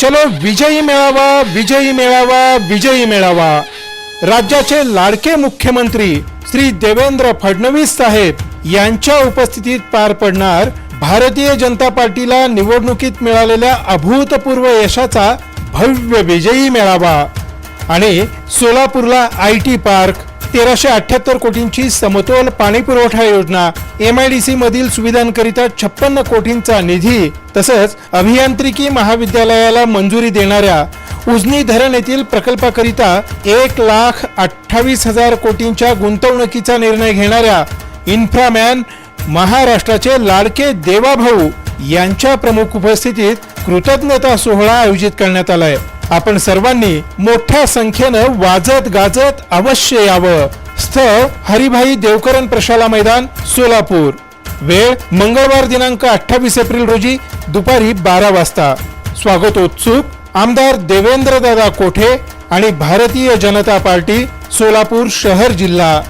चलो विजयी मेळावा, विजयी मेळावा, विजयी मेळावा। राज्याचे लाडके मुख्यमंत्री श्री देवेंद्र फडणवीस साहेब यांच्या उपस्थितीत पार पडणार भारतीय जनता पार्टीला निवडणुकीत मिळालेल्या अभूतपूर्व यशाचा भव्य विजयी मेळावा। आणि सोलापूरला आयटी पार्क, 1378 कोटींची समतोल पाणी पुरवठा योजना, MIDC मधील सुविधांकरिता 56 कोटींचा निधी, तसंच अभियांत्रिकी महाविद्यालयाला मंजुरी देणाऱ्या उजनी धरण येथील प्रकल्पाकरिता 1,28,000 कोटींच्या गुंतवणुकीचा निर्णय घेणाऱ्या इन्फ्रामॅन महाराष्ट्राचे लाडके देवाभाऊ यांच्या प्रमुख उपस्थितीत कृतज्ञता सोहळा आयोजित करण्यात आलाय। आपण सर्वांनी मोठ्या संख्येनं वाजत गाजत अवश्य यावं। स्थळ हरिभाई देवकरण प्रशाला मैदान, सोलापूर। वेळ मंगळवार दिनांक 28 एप्रिल रोजी दुपारी 12 वाजता। स्वागतोत्सुक आमदार देवेंद्रदादा कोठे आणि भारतीय जनता पार्टी, सोलापूर शहर जिल्हा।